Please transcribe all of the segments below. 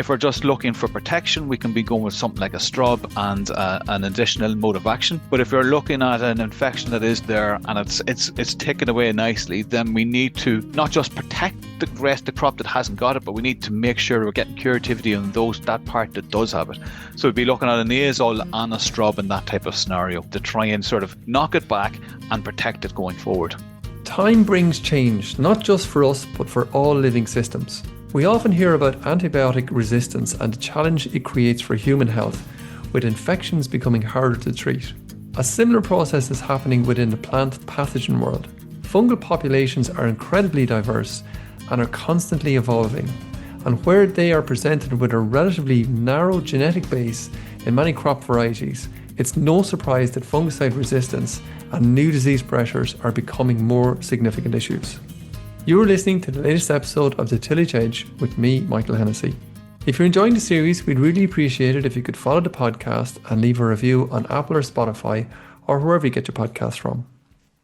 If we're just looking for protection, we can be going with something like a strub and an additional mode of action. But if you're looking at an infection that is there and it's ticking away nicely, then we need to not just protect the crop that hasn't got it, but we need to make sure we're getting curativity on that part that does have it. So we'd be looking at an azole and a strub in that type of scenario to try and sort of knock it back and protect it going forward. Time brings change, not just for us, but for all living systems. We often hear about antibiotic resistance and the challenge it creates for human health, with infections becoming harder to treat. A similar process is happening within the plant pathogen world. Fungal populations are incredibly diverse and are constantly evolving, and where they are presented with a relatively narrow genetic base in many crop varieties, it's no surprise that fungicide resistance and new disease pressures are becoming more significant issues. You are listening to the latest episode of the Tillage Edge with me, Michael Hennessy. If you're enjoying the series, we'd really appreciate it if you could follow the podcast and leave a review on Apple or Spotify or wherever you get your podcasts from.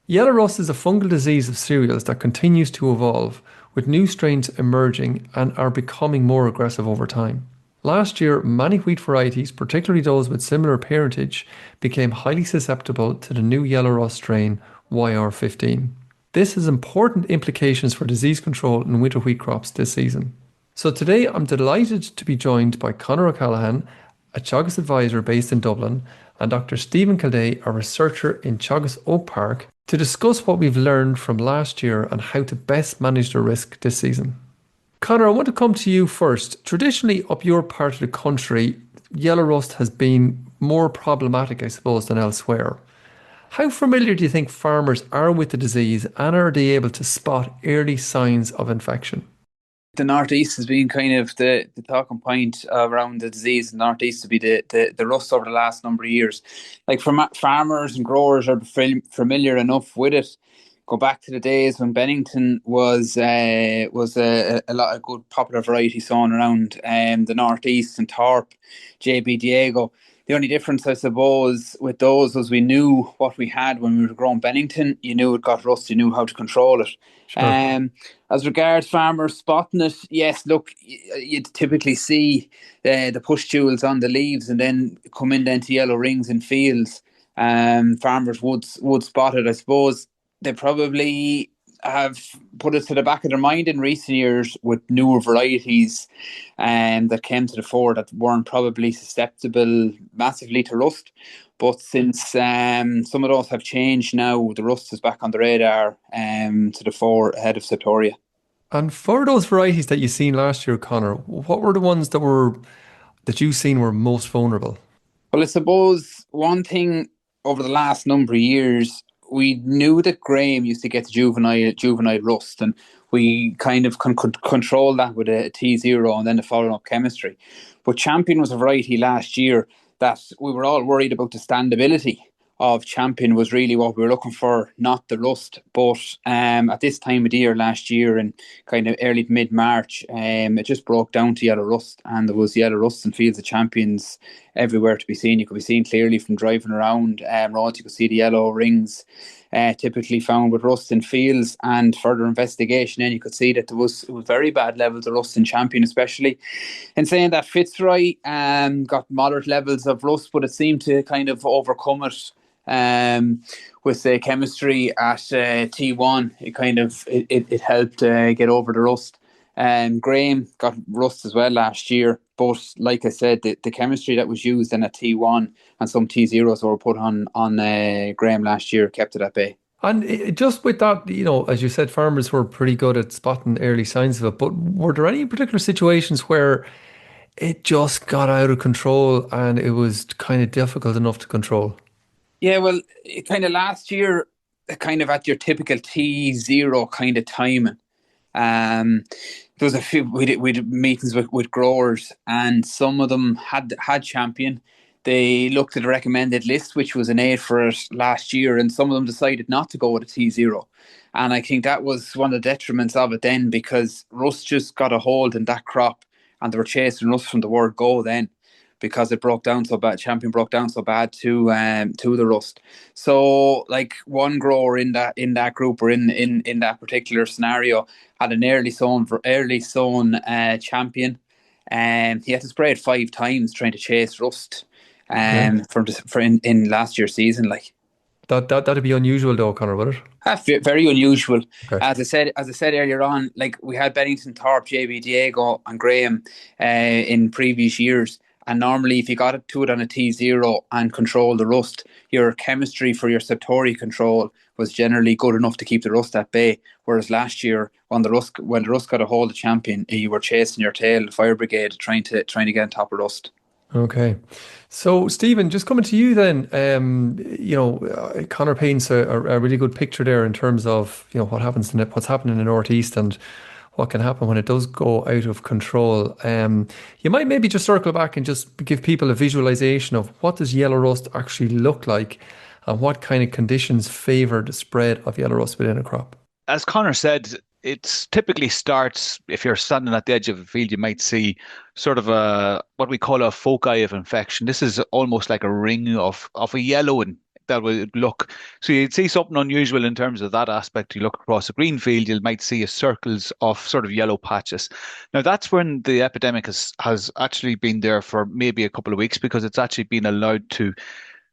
Yellow rust is a fungal disease of cereals that continues to evolve, with new strains emerging and are becoming more aggressive over time. Last year, many wheat varieties, particularly those with similar parentage, became highly susceptible to the new yellow rust strain YR15. This has important implications for disease control in winter wheat crops this season. So today I'm delighted to be joined by Conor O'Callaghan, a Teagasc advisor based in Dublin, and Dr. Stephen Kildea, a researcher in Teagasc Oak Park, to discuss what we've learned from last year and how to best manage the risk this season. Conor, I want to come to you first. Traditionally, up your part of the country, yellow rust has been more problematic, I suppose, than elsewhere. How familiar do you think farmers are with the disease, and are they able to spot early signs of infection? The Northeast has been kind of the talking point around the disease. The Northeast to be the rust over the last number of years. Like farmers and growers are familiar enough with it. Go back to the days when Bennington was a lot of good popular variety sown around the Northeast, and Thorpe, JB Diego. The only difference, I suppose, with those was we knew what we had when we were growing Bennington. You knew it got rust, you knew how to control it. Sure. As regards farmers spotting it, yes, look, you'd typically see the pustules on the leaves and then come in then to yellow rings in fields. Farmers would spot it, I suppose. They probably have put it to the back of their mind in recent years with newer varieties that came to the fore that weren't probably susceptible massively to rust. But since some of those have changed now, the rust is back on the radar to the fore ahead of Septoria. And for those varieties that you seen last year, Conor, what were the ones that you seen were most vulnerable? Well, I suppose one thing over the last number of years, we knew that Graham used to get the juvenile rust, and we kind of could control that with a T0 and then the following up chemistry. But Champion was a variety last year that we were all worried about. The standability of Champion was really what we were looking for, not the rust. But at this time of the year last year, in kind of early to mid-March, it just broke down to yellow rust, and there was yellow rust in fields of Champions everywhere to be seen. You could be seen clearly from driving around roads. You could see the yellow rings typically found with rust in fields, and further investigation, and you could see that there was very bad levels of rust in Champion, especially. In saying that, Fitzroy got moderate levels of rust, but it seemed to kind of overcome it with the chemistry at T1. It helped get over the rust. Graham got rust as well last year, but like I said, the chemistry that was used in a T1 and some T0s that were put on Graham last year kept it at bay. And just with that, as you said, farmers were pretty good at spotting early signs of it, but were there any particular situations where it just got out of control and it was kind of difficult enough to control? Yeah, well, kind of last year, kind of at your typical T0 kind of timing. There was a few, we did meetings with growers, and some of them had Champion. They looked at a recommended list, which was an 8 for it last year, and some of them decided not to go with a T0. And I think that was one of the detriments of it then, because rust just got a hold in that crop, and they were chasing rust from the word go then, because it broke down so bad. Champion broke down so bad to the rust. So, like, one grower in that group, or in that particular scenario, had an early sown Champion. He had to spray it 5 times trying to chase rust. Okay. In last year's season, like. That'd be unusual though, Conor, would it? Very unusual. Okay. As I said earlier on, like we had Bennington, Thorpe, JB, Diego, and Graham in previous years. And normally, if you got it to it on a T0 and control the rust, your chemistry for your Septori control was generally good enough to keep the rust at bay. Whereas last year, when the rust got a hold of champion, you were chasing your tail, the fire brigade, trying to get on top of rust. Okay. So, Stephen, just coming to you then, Connor paints a really good picture there in terms of, what's happening in the Northeast and what can happen when it does go out of control. You might maybe just circle back and just give people a visualization of what does yellow rust actually look like and what kind of conditions favor the spread of yellow rust within a crop. As Connor said, it typically starts if you're standing at the edge of a field, you might see sort of a what we call a foci of infection. This is almost like a ring of a yellowing that would look. So you'd see something unusual in terms of that aspect. You look across a green field, you might see circles of sort of yellow patches. Now that's when the epidemic has actually been there for maybe a couple of weeks because it's actually been allowed to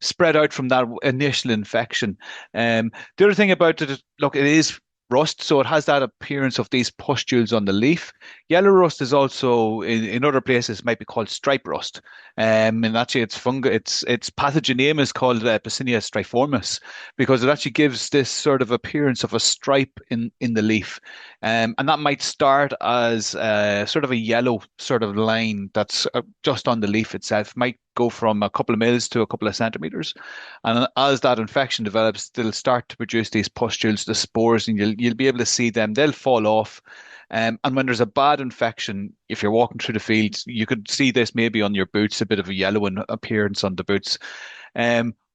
spread out from that initial infection. The other thing about it, look, it is rust, so it has that appearance of these pustules on the leaf. Yellow rust is also in other places might be called stripe rust, and actually its its pathogen name is called Picinia striformis because it actually gives this sort of appearance of a stripe in the leaf, and that might start as sort of a yellow sort of line that's just on the leaf itself. Might go from a couple of mils to a couple of centimeters. And as that infection develops, they'll start to produce these pustules, the spores, and you'll be able to see them. They'll fall off. And when there's a bad infection, if you're walking through the fields, you could see this maybe on your boots, a bit of a yellowing appearance on the boots.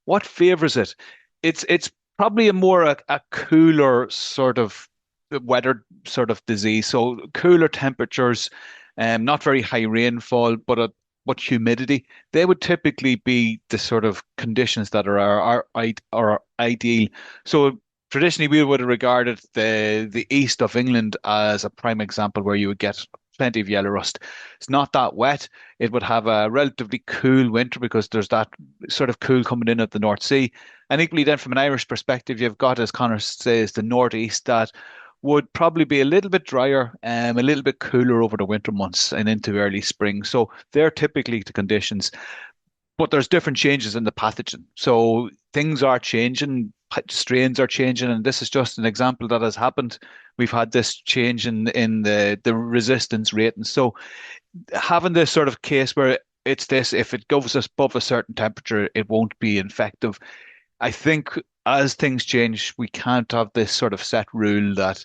What favors it? It's probably a cooler sort of weather sort of disease. So cooler temperatures, not very high rainfall, but humidity, they would typically be the sort of conditions that are ideal. So traditionally, we would have regarded the east of England as a prime example where you would get plenty of yellow rust. It's not that wet. It would have a relatively cool winter because there's that sort of cool coming in at the North Sea. And equally, then from an Irish perspective, you've got, as Connor says, the northeast that would probably be a little bit drier, a little bit cooler over the winter months and into early spring. So they're typically the conditions, but there's different changes in the pathogen. So things are changing, strains are changing, and this is just an example that has happened. We've had this change in the resistance rate. And so having this sort of case where it's this, if it goes above a certain temperature, it won't be infective. I think as things change, we can't have this sort of set rule that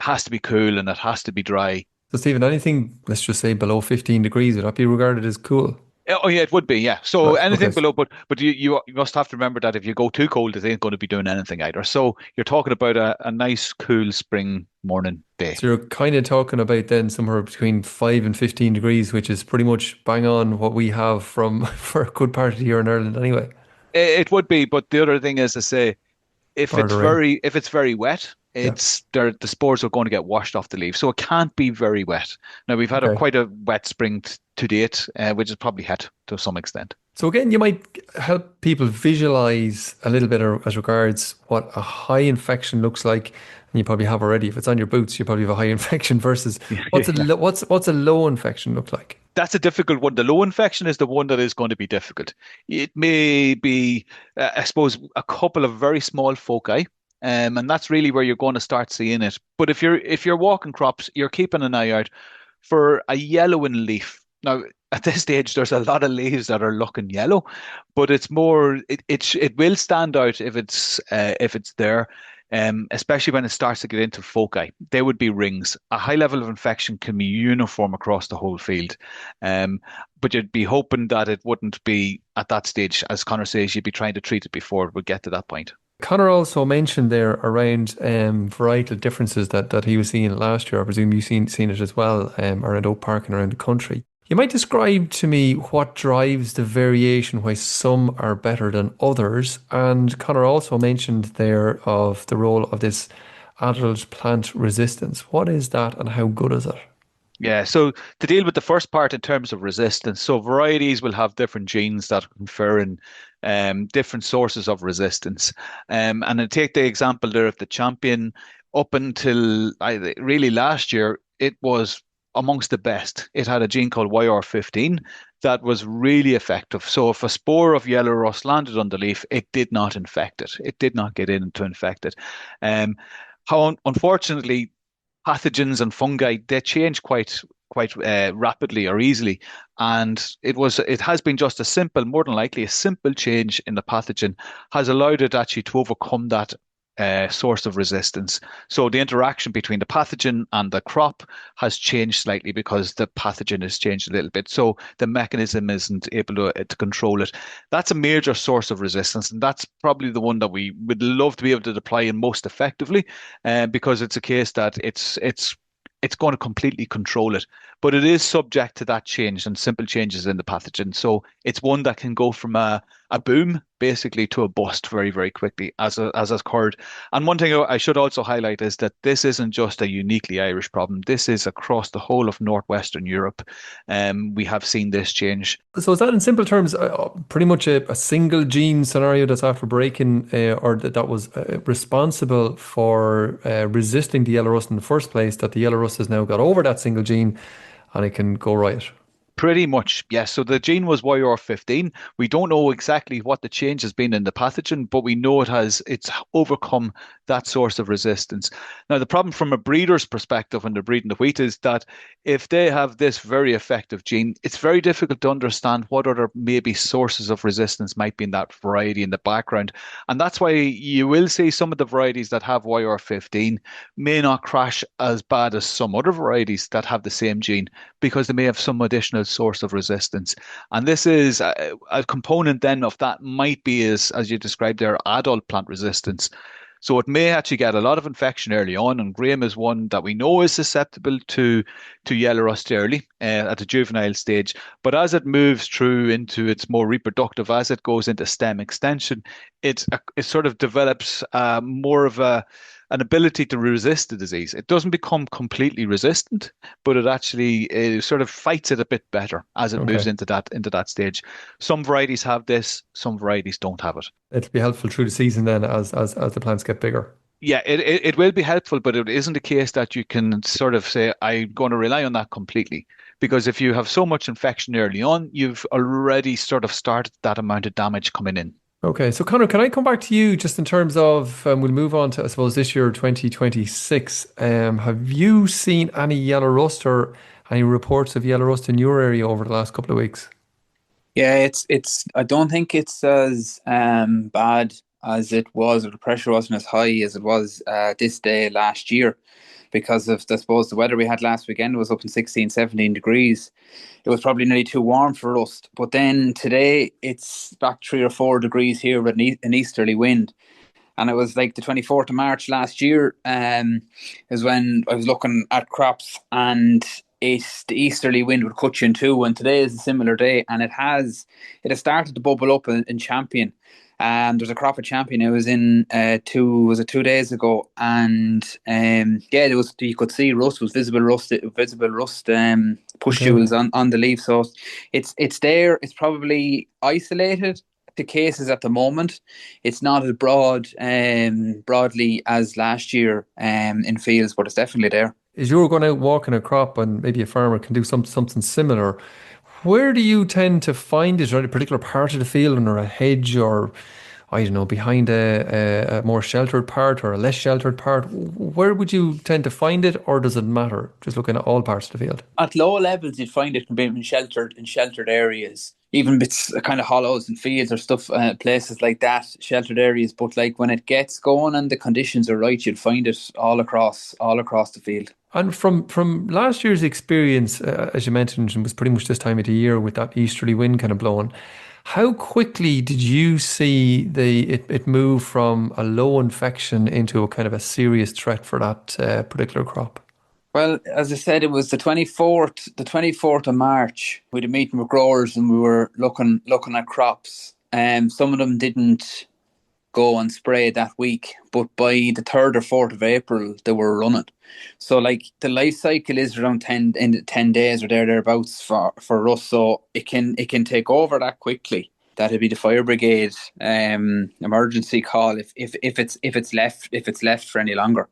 has to be cool and it has to be dry. So, Stephen, anything, let's just say below 15 degrees, would that be regarded as cool? Oh yeah, it would be, yeah. So Right. anything Okay. below, but you must have to remember that if you go too cold, it ain't going to be doing anything either. So you're talking about a nice, cool spring morning day. So you're kind of talking about then somewhere between 5 and 15 degrees, which is pretty much bang on what we have from for a good part of the year in Ireland anyway. It would be, but the other thing is to say, Bar the rain. if it's very wet, Yeah. the spores are going to get washed off the leaf, so it can't be very wet. Now we've had Okay. quite a wet spring to date, which has probably had to some extent. So again, you might help people visualize a little bit as regards what a high infection looks like, and you probably have already. If it's on your boots, you probably have a high infection versus Yeah. what's a low infection look like? That's a difficult one. The low infection is the one that is going to be difficult. It may be, I suppose, a couple of very small foci, and that's really where you're going to start seeing it. But if you're walking crops, you're keeping an eye out for a yellowing leaf. Now, at this stage, there's a lot of leaves that are looking yellow, but it's more it will stand out if it's there. Especially when it starts to get into foci, they would be rings. A high level of infection can be uniform across the whole field, but you'd be hoping that it wouldn't be at that stage. As Connor says, you'd be trying to treat it before it would get to that point. Connor also mentioned there around varietal differences that he was seeing last year. I presume you've seen it as well around Oak Park and around the country. You might describe to me what drives the variation, why some are better than others. And Connor also mentioned there of the role of this adult plant resistance. What is that and how good is it? Yeah, so to deal with the first part in terms of resistance, so varieties will have different genes that confer in different sources of resistance. And I take the example there of the champion up until really last year, it was amongst the best. It had a gene called YR15 that was really effective. So if a spore of yellow rust landed on the leaf, it did not infect it. It did not get in to infect it. Um, how unfortunately pathogens and fungi they change quite rapidly or easily, and it has been just a simple, more than likely a simple change in the pathogen has allowed it actually to overcome that source of resistance. So the interaction between the pathogen and the crop has changed slightly because the pathogen has changed a little bit. So the mechanism isn't able to control it. That's a major source of resistance, and that's probably the one that we would love to be able to deploy in most effectively, because it's a case that it's going to completely control it. But it is subject to that change and simple changes in the pathogen. So it's one that can go from a boom basically to a bust very, very quickly, as has occurred. And one thing I should also highlight is that this isn't just a uniquely Irish problem. This is across the whole of Northwestern Europe. We have seen this change. So is that in simple terms pretty much a single gene scenario that's after breaking or that was responsible for resisting the yellow rust in the first place, that the yellow rust has now got over that single gene and it can go riot? Pretty much, yes. So the gene was YR15. We don't know exactly what the change has been in the pathogen, but we know it's overcome that source of resistance. Now, the problem from a breeder's perspective when they're breeding the wheat is that if they have this very effective gene, it's very difficult to understand what other maybe sources of resistance might be in that variety in the background. And that's why you will see some of the varieties that have YR15 may not crash as bad as some other varieties that have the same gene because they may have some additional source of resistance. And this is a component then of that might be, as you described there, adult plant resistance. So it may actually get a lot of infection early on, and Graham is one that we know is susceptible to yellow rust early at the juvenile stage. But as it moves through into its more reproductive, as it goes into stem extension, it sort of develops more of an ability to resist the disease. It doesn't become completely resistant, but it sort of fights it a bit better as it moves Okay. into that stage. Some varieties have this, some varieties don't have it. It'll be helpful through the season then as the plants get bigger. Yeah, it will be helpful, but it isn't a case that you can sort of say, I'm going to rely on that completely. Because if you have so much infection early on, you've already sort of started that amount of damage coming in. Okay, so Conor, can I come back to you just in terms of, we'll move on to, I suppose, this year, 2026. Have you seen any yellow rust or any reports of yellow rust in your area over the last couple of weeks? Yeah, it's. I don't think it's as bad as it was, or the pressure wasn't as high as it was this day last year, because of, I suppose, the weather we had last weekend was up in 16, 17 degrees. It was probably nearly too warm for us. But then today it's back 3 or 4 degrees here with an easterly wind. And it was like the 24th of March last year, is when I was looking at crops, and the easterly wind would cut you in two. And today is a similar day, and it has started to bubble up in Champion. There's a crop at Champion. It was in 2 days ago, and yeah, there was, you could see rust, was visible rust Okay. pustules on the leaf. So it's there. It's probably isolated to cases at the moment. It's not as broadly as last year in fields, but it's definitely there. As you're going out walking a crop and maybe a farmer can do something similar, where do you tend to find it? Is there a particular part of the field or a hedge or, I don't know, behind a more sheltered part or a less sheltered part? Where would you tend to find it, or does it matter? Just looking at all parts of the field. At low levels, you'd find it can be in sheltered areas, even bits kind of hollows and fields or stuff, places like that, sheltered areas. But like when it gets going and the conditions are right, you'll find it all across the field. And from last year's experience, as you mentioned, it was pretty much this time of the year with that easterly wind kind of blowing. How quickly did you see it move from a low infection into a kind of a serious threat for that particular crop? Well, as I said, it was the 24th of March. We had a meeting with growers, and we were looking at crops. Some of them didn't. go and spray that week. But by the 3rd or 4th of April, they were running. So like the life cycle is around 10 days or thereabouts for us. So it can take over that quickly. That'd be the fire brigade emergency call if it's left for any longer.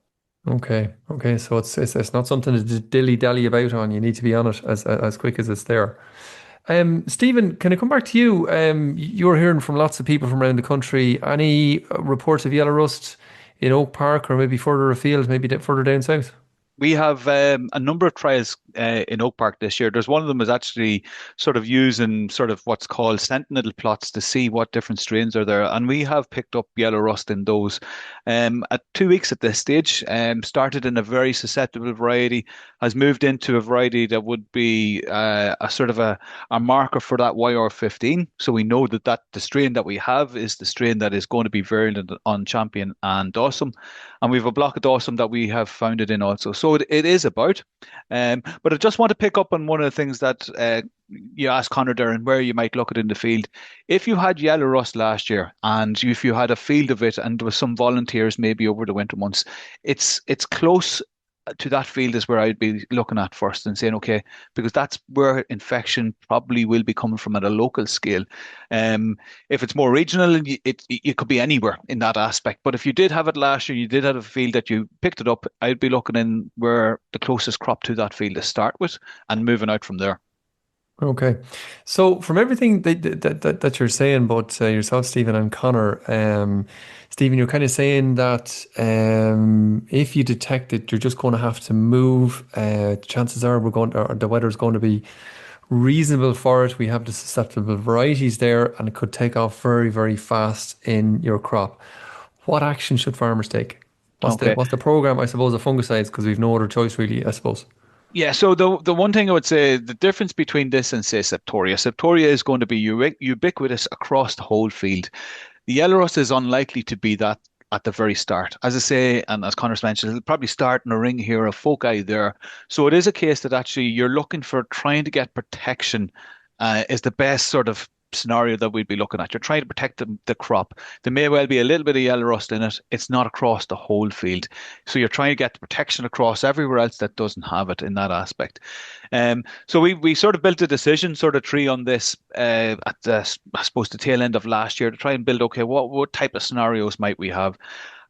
Okay. Okay. So it's not something to just dilly-dally about on. You need to be on it as quick as it's there. Stephen, can I come back to you? You're hearing from lots of people from around the country. Any reports of yellow rust in Oak Park or maybe further afield, maybe further down south? We have a number of trials in Oak Park this year. There's one of them is actually sort of using sort of what's called sentinel plots to see what different strains are there. And we have picked up yellow rust in those. At 2 weeks at this stage, started in a very susceptible variety, has moved into a variety that would be a sort of a marker for that YR15. So we know that the strain that we have is the strain that is going to be virulent on Champion and Dawson. And we have a block of Dawson that we have found it in also. So it is about. But I just want to pick up on one of the things that you asked Conor there and where you might look at in the field. If you had yellow rust last year and if you had a field of it and there was some volunteers maybe over the winter months, it's close to that field is where I'd be looking at first and saying, okay, because that's where infection probably will be coming from at a local scale. If it's more regional, it could be anywhere in that aspect. But if you did have it last year, you did have a field that you picked it up, I'd be looking in where the closest crop to that field to start with and moving out from there. Okay. So from everything that you're saying, both yourself, Stephen, and Connor, Stephen, you're kind of saying that if you detect it, you're just going to have to move. Chances are or the weather is going to be reasonable for it. We have the susceptible varieties there, and it could take off very, very fast in your crop. What action should farmers take? Okay. What's the program, I suppose, of fungicides? Because we've no other choice, really, I suppose. Yeah, so the one thing I would say, the difference between this and say Septoria is going to be ubiquitous across the whole field. The yellow rust is unlikely to be that at the very start. As I say, and as Connor's mentioned, it'll probably start in a ring here of foci there. So it is a case that actually you're looking for trying to get protection is the best sort of scenario that we'd be looking at. You're trying to protect the crop. There may well be a little bit of yellow rust in it. It's not across the whole field. So you're trying to get the protection across everywhere else that doesn't have it in that aspect. So we sort of built a decision sort of tree on this at the, I suppose, the tail end of last year to try and build, okay, what type of scenarios might we have?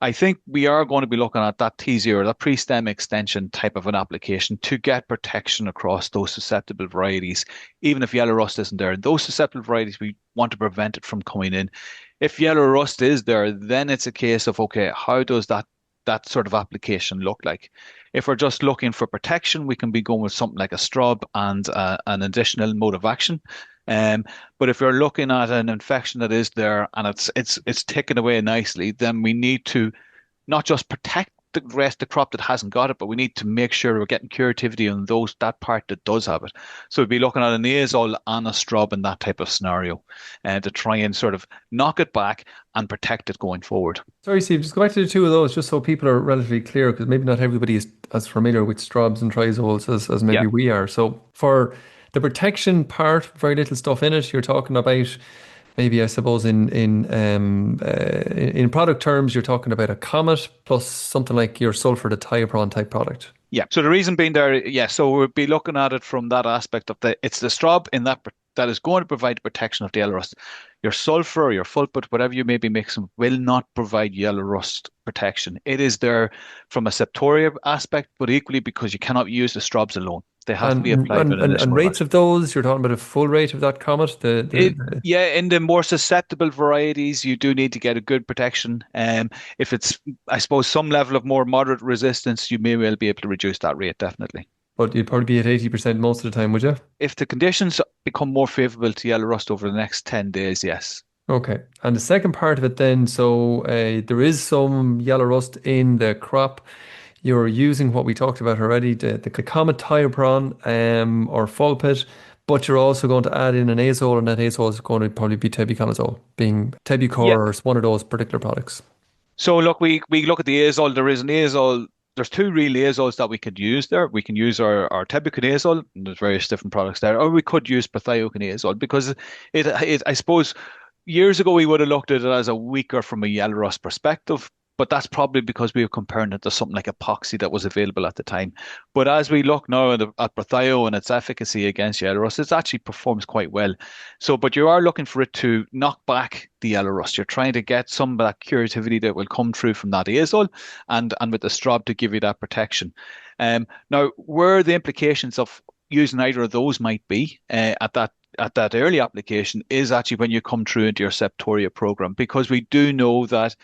I think we are going to be looking at that T0, that pre-stem extension type of an application to get protection across those susceptible varieties, even if yellow rust isn't there. And those susceptible varieties, we want to prevent it from coming in. If yellow rust is there, then it's a case of, okay, how does that sort of application look like? If we're just looking for protection, we can be going with something like a strub and an additional mode of action. But if you're looking at an infection that is there and it's ticking away nicely, then we need to not just protect the rest of the crop that hasn't got it, but we need to make sure we're getting curativity on that part that does have it. So we'd be looking at an azole and a strub in that type of scenario, to try and sort of knock it back and protect it going forward. Sorry, Steve, just go back to the two of those, just so people are relatively clear, because maybe not everybody is as familiar with strubs and trizoles as maybe we are. So for the protection part, very little stuff in it. You're talking about maybe, I suppose, in product terms, you're talking about a Comet plus something like your sulfur to thiopron type product. Yeah. So the reason being there, yeah. So we'll be looking at it from that aspect of it's the strub in that is going to provide protection of the yellow rust. Your sulfur or your fulpit, whatever you may be mixing, will not provide yellow rust protection. It is there from a septoria aspect, but equally because you cannot use the strubs alone. They have to be applied with an and rates of those, you're talking about a full rate of that Comet? Yeah, in the more susceptible varieties, you do need to get a good protection. If it's, I suppose, some level of more moderate resistance, you may well be able to reduce that rate, definitely. But you'd probably be at 80% most of the time, would you? If the conditions become more favourable to yellow rust over the next 10 days, yes. Okay. And the second part of it then, so there is some yellow rust in the crop. You're using what we talked about already, the Comet thiopron or fulpit, but you're also going to add in an azole, and that azole is going to probably be tebuconazole, being Tebucor or one of those particular products. So look, we look at the azole. There is an azole. There's two real azoles that we could use there. We can use our tebuconazole, and there's various different products there, or we could use prethioconazole because it I suppose years ago, we would have looked at it as a weaker from a yellow rust perspective, but that's probably because we were comparing it to something like epoxy that was available at the time. But as we look now at Berthio and its efficacy against yellow rust, it actually performs quite well. So, but you are looking for it to knock back the yellow rust. You're trying to get some of that curativity that will come through from that azole and with the strob to give you that protection. Now, where the implications of using either of those might be at that early application is actually when you come through into your septoria program, because we do know that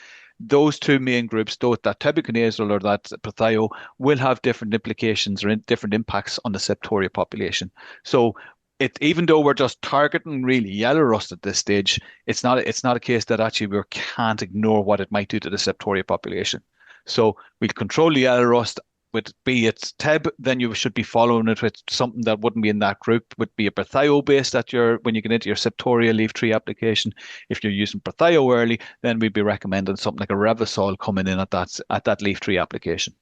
those two main groups, both that tebuconazole or that Berthio, will have different implications or different impacts on the septoria population. So even though we're just targeting really yellow rust at this stage, it's not a case that actually we can't ignore what it might do to the septoria population. So we'll control the yellow rust with, be it Teb, then you should be following it with something that wouldn't be in that group, would be a Berthio base that when you get into your septoria leaf tree application. If you're using Berthio early, then we'd be recommending something like a Revasol coming in at that leaf tree application.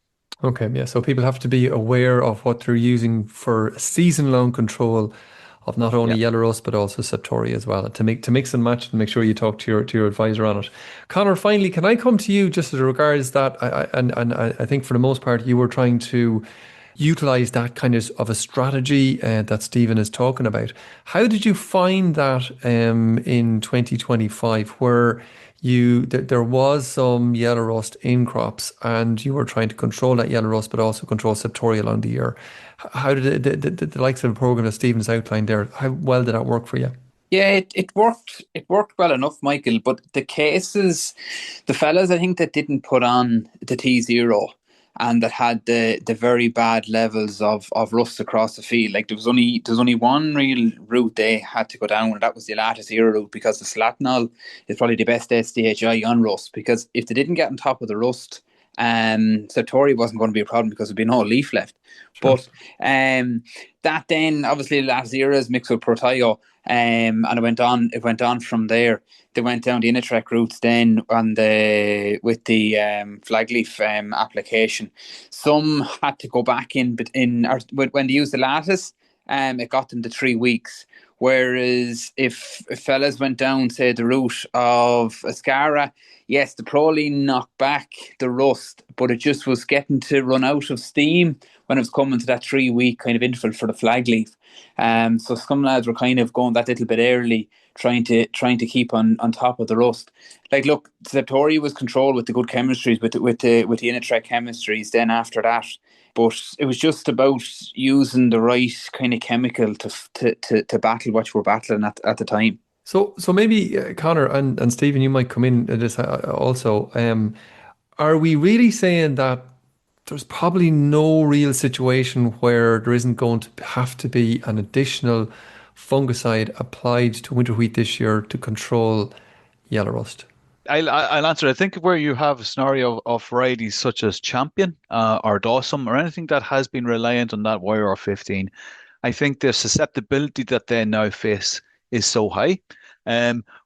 Okay, yeah. So people have to be aware of what they're using for season-long control of not only Yeah. yellow rust but also septoria as well. And to mix and match, and make sure you talk to your advisor on it. Conor, finally, can I come to you just as regards that? I think for the most part you were trying to utilize that kind of a strategy that Stephen is talking about. How did you find that in 2025, where there was some yellow rust in crops and you were trying to control that yellow rust but also control septoria along the year? How did the likes of the program that Stephen's outlined there, how well did that work for you? Yeah, it worked. It worked well enough, Michael. But the fellas, I think, that didn't put on the T0 and that had the very bad levels of rust across the field. Like there was only one real route they had to go down, and that was the Elata Zero route, because the Slatinol is probably the best SDHI on rust. Because if they didn't get on top of the rust, Septoria wasn't going to be a problem because there'd be no leaf left. Sure. But that then obviously Elata Zero is mixed with Protio. And it went on from there. They went down the Inatrek routes then with the flagleaf application. Some had to go back or when they used the lattice, it got them to 3 weeks. Whereas if fellas went down, say, the route of Ascara, yes, the proline knocked back the rust, but it just was getting to run out of steam when it was coming to that 3 week kind of interval for the flagleaf. So some lads were kind of going that little bit early, trying to keep on top of the rust. Like, look, Septoria was controlled with the good chemistries, with the Inatrek chemistries. Then after that, but it was just about using the right kind of chemical to battle what you were battling at the time. So maybe Conor and Stephen, you might come in at this also. Are we really saying that there's probably no real situation where there isn't going to have to be an additional fungicide applied to winter wheat this year to control yellow rust? I'll answer. I think where you have a scenario of varieties such as Champion or Dawson or anything that has been reliant on that YR15, I think the susceptibility that they now face is so high.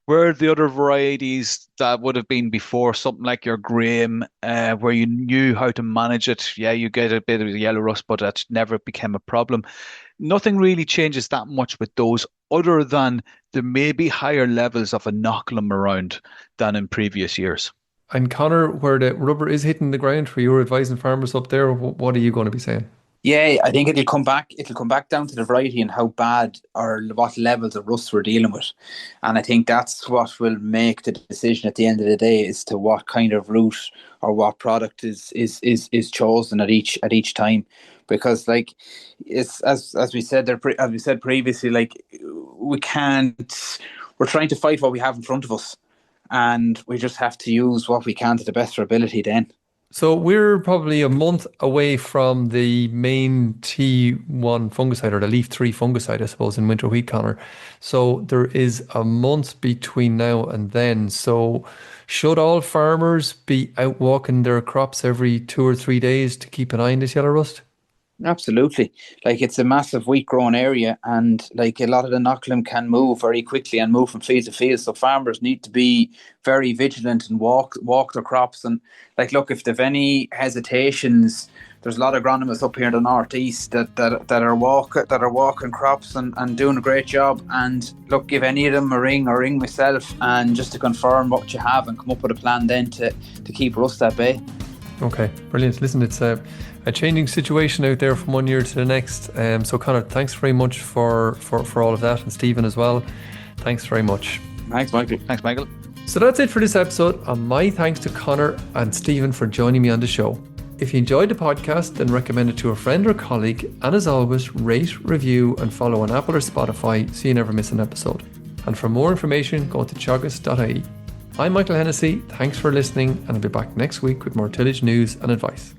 Where the other varieties that would have been before, something like your Graham, where you knew how to manage it, yeah, you get a bit of yellow rust, but that never became a problem. Nothing really changes that much with those, other than there may be higher levels of inoculum around than in previous years. And Conor, where the rubber is hitting the ground, where you're advising farmers up there, what are you going to be saying? Yeah, I think it'll come back. It'll come back down to the variety and how bad or what levels of rust we're dealing with, and I think that's what will make the decision at the end of the day as to what kind of route or what product is chosen at each time. Because, like, it's as we said there, as we said previously, like, we can't. We're trying to fight what we have in front of us, and we just have to use what we can to the best of our ability. Then. So we're probably a month away from the main T1 fungicide, or the leaf 3 fungicide, I suppose, in winter wheat, Conor. So there is a month between now and then. So should all farmers be out walking their crops every 2 or 3 days to keep an eye on this yellow rust? Absolutely. Like, it's a massive wheat growing area, and like a lot of the knocklem can move very quickly and move from field to field. So farmers need to be very vigilant and walk their crops. And like, look, if they've any hesitations, there's a lot of agronomists up here in the northeast that are walking crops and doing a great job. And look, give any of them a ring or ring myself, and just to confirm what you have and come up with a plan then to keep rust at bay. Okay, brilliant. Listen, it's a changing situation out there from one year to the next. So Conor, thanks very much for all of that, and Stephen as well. Thanks very much. Thanks, Michael. Thanks, Michael. So that's it for this episode, and my thanks to Conor and Stephen for joining me on the show. If you enjoyed the podcast, then recommend it to a friend or colleague, and as always, rate, review and follow on Apple or Spotify so you never miss an episode. And for more information, go to teagasc.ie. I'm Michael Hennessy, thanks for listening, and I'll be back next week with more tillage news and advice.